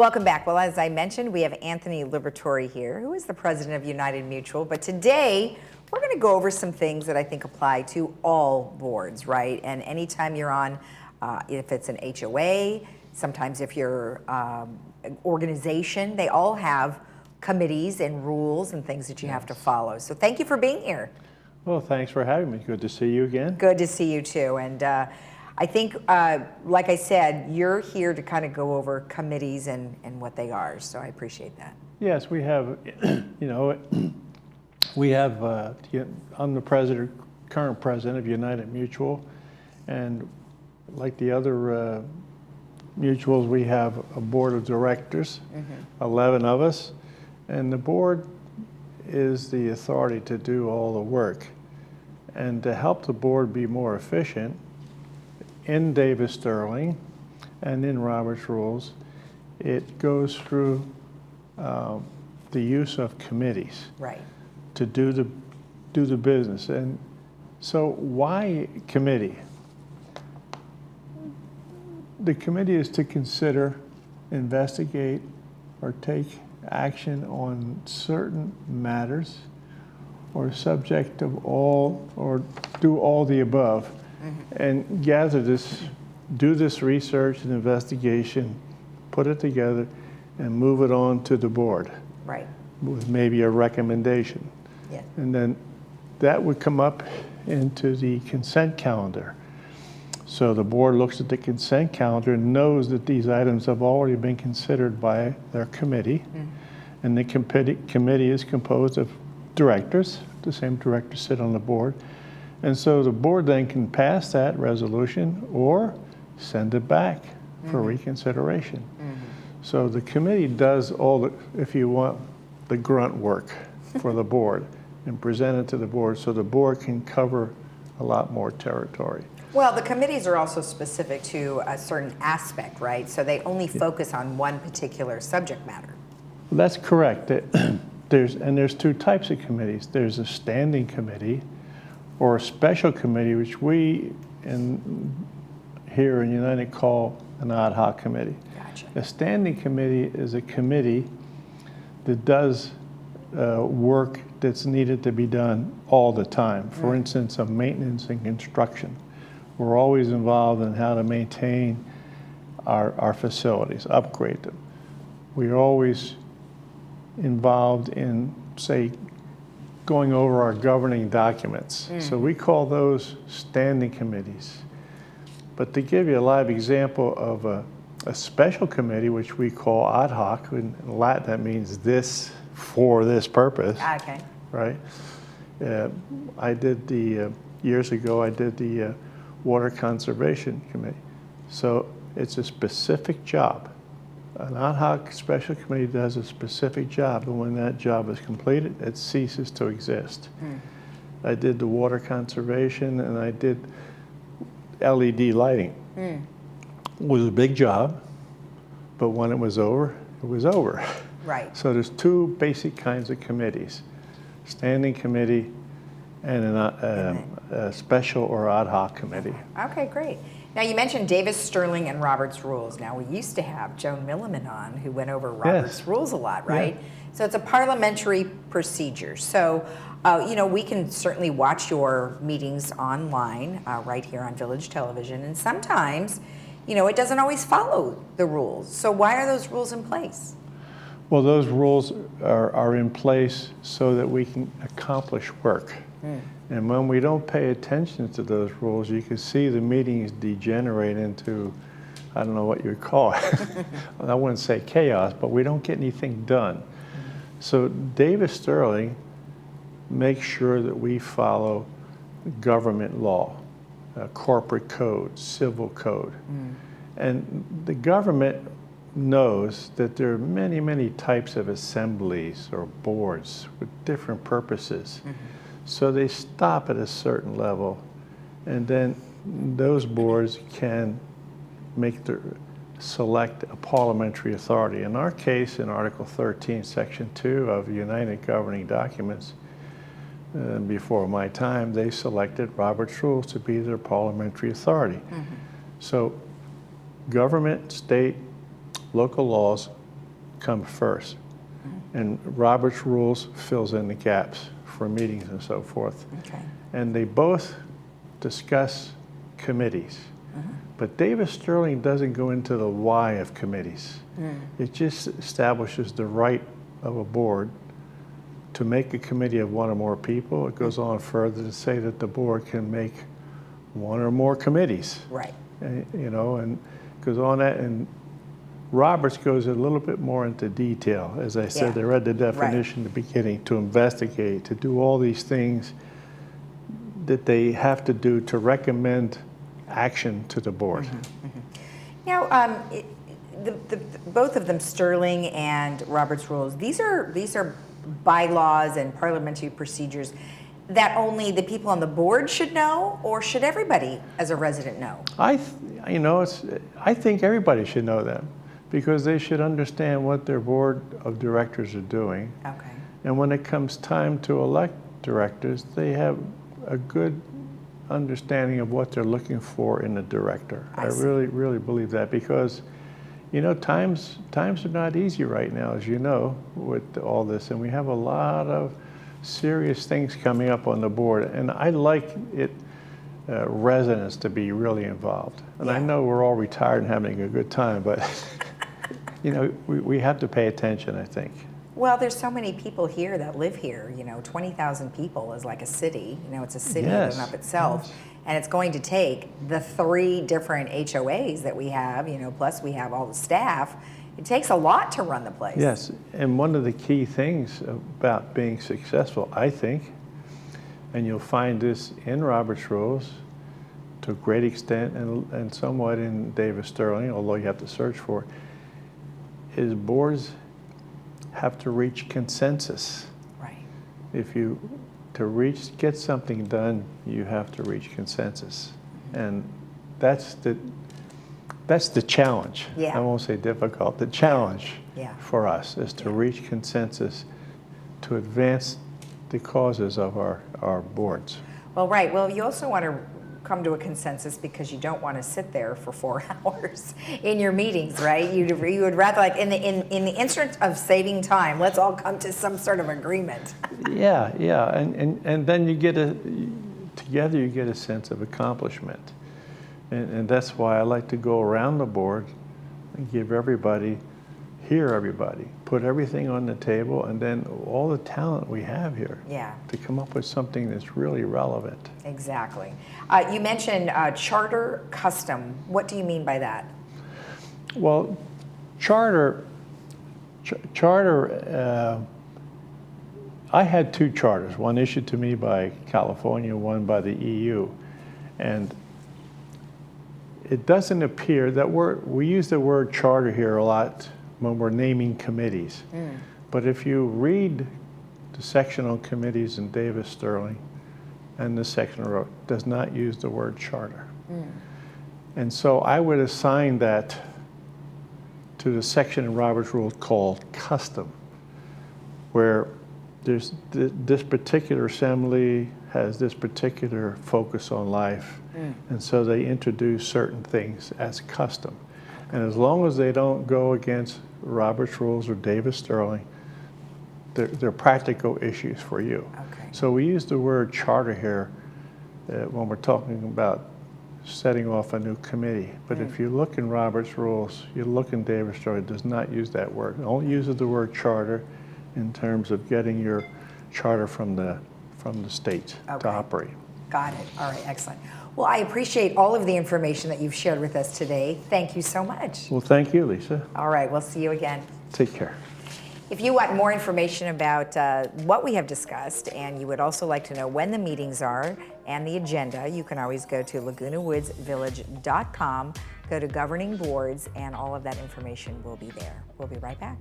Welcome back. Well, as I mentioned, we have Anthony Liberatore here, who is the president of United Mutual. But today, we're going to go over some things that I think apply to all boards, right? And anytime you're on, if it's an HOA, sometimes if you're an organization, they all have committees and rules and things that you have to follow. So thank you for being here. Well, thanks for having me. Good to see you again. Good to see you too. And I think, like I said, you're here to kind of go over committees and what they are. So I appreciate that. Yes, we have, I'm the current president of United Mutual, and like the other mutuals, we have a board of directors, 11 of us, and the board is the authority to do all the work. And to help the board be more efficient, in Davis Sterling and in Robert's Rules, it goes through the use of committees to do the business. And so why committee? The committee is to consider, investigate, or take action on certain matters or subject of all, or do all the above, and gather this, do this research and investigation, put it together, and move it on to the board. Right. With maybe a recommendation. Yeah. And then that would come up into the consent calendar. So the board looks at the consent calendar and knows that these items have already been considered by their committee. And the committee is composed of directors. The same directors sit on the board. And so the board then can pass that resolution or send it back for reconsideration. So the committee does all the, if you want, the grunt work for the board and present it to the board so the board can cover a lot more territory. Well, the committees are also specific to a certain aspect, right? So they only focus on one particular subject matter. Well, that's correct. There's two types of committees. There's a standing committee or a special committee, which we here in United call an ad hoc committee. Gotcha. A standing committee is a committee that does work that's needed to be done all the time. For instance, of maintenance and construction. We're always involved in how to maintain our facilities, upgrade them. We're always involved in, say, going over our governing documents. So we call those standing committees. But to give you a live example of a special committee, which we call ad hoc, in Latin that means this for this purpose. Okay. Right? I did years ago, I did the Water Conservation Committee. So it's a specific job. An ad hoc special committee does a specific job, and when that job is completed, it ceases to exist. I did the water conservation, and I did LED lighting. It was a big job, but when it was over, it was over. Right. So there's two basic kinds of committees: standing committee and a special or ad hoc committee. Okay, great. Now, you mentioned Davis Sterling and Robert's Rules. Now, we used to have Joan Milliman on, who went over Robert's Rules a lot, right? Yeah. So it's a parliamentary procedure. So, we can certainly watch your meetings online right here on Village Television. And sometimes, it doesn't always follow the rules. So why are those rules in place? Well, those rules are in place so that we can accomplish work. And when we don't pay attention to those rules, you can see the meetings degenerate into, I don't know what you would call it. I wouldn't say chaos, but we don't get anything done. So Davis Sterling makes sure that we follow government law, corporate code, civil code. And the government knows that there are many, many types of assemblies or boards with different purposes. So they stop at a certain level, and then those boards can select a parliamentary authority. In our case, in Article 13, Section 2 of United Governing Documents, before my time, they selected Robert's Rules to be their parliamentary authority. So government, state, local laws comes first. And Robert's rules fills in the gaps for meetings and so forth. Okay. And they both discuss committees. But Davis Sterling doesn't go into the why of committees. It just establishes the right of a board to make a committee of one or more people. It goes on further to say that the board can make one or more committees. Right. You know, and goes on that. And Roberts goes a little bit more into detail. As I said, Yeah. I read the definition at the beginning, to investigate, to do all these things that they have to do to recommend action to the board. Now, both of them, Sterling and Robert's rules, these are bylaws and parliamentary procedures that only the people on the board should know, or should everybody as a resident know? I think everybody should know them, because they should understand what their board of directors are doing. Okay. And when it comes time to elect directors, they have a good understanding of what they're looking for in a director. I really, really believe that, because, you know, times are not easy right now, as you know, with all this, and we have a lot of serious things coming up on the board, and I like it, residents to be really involved. And I know we're all retired and having a good time, but you know, we have to pay attention, I think. Well, there's so many people here that live here. You know, 20,000 people is like a city. You know, it's a city in and of itself. And it's going to take the 3 different HOAs that we have, you know, plus we have all the staff. It takes a lot to run the place. Yes, and one of the key things about being successful, I think, and you'll find this in Robert's rules to a great extent, and somewhat in Davis Sterling, although you have to search for it, is boards have to reach consensus. Right. To get something done, you have to reach consensus. And that's the challenge. Yeah. I won't say difficult. The challenge for us is to reach consensus to advance the causes of our boards. Well, right. Well, you also want to come to a consensus because you don't want to sit there for 4 hours in your meetings, right? You would rather, like, in the interest of saving time, let's all come to some sort of agreement. Yeah, and then together you get a sense of accomplishment. And that's why I like to go around the board and hear everybody, put everything on the table, and then all the talent we have here to come up with something that's really relevant. Exactly. You mentioned charter custom. What do you mean by that? Well, charter, I had 2 charters, one issued to me by California, one by the EU. And it doesn't appear that we use the word charter here a lot when we're naming committees. But if you read the section on committees in Davis Sterling, and the section does not use the word charter. And so I would assign that to the section in Robert's Rules called custom, where there's this particular assembly has this particular focus on life, and so they introduce certain things as custom. And as long as they don't go against Robert's Rules or Davis Sterling, they're practical issues for you. Okay. So we use the word charter here when we're talking about setting off a new committee. But if you look in Robert's Rules, you look in Davis Sterling, it does not use that word. It only uses the word charter in terms of getting your charter from the state to operate. Got it. All right, excellent. Well, I appreciate all of the information that you've shared with us today. Thank you so much. Well, thank you, Lisa. All right, we'll see you again. Take care. If you want more information about what we have discussed, and you would also like to know when the meetings are and the agenda, you can always go to lagunawoodsvillage.com, go to governing boards, and all of that information will be there. We'll be right back.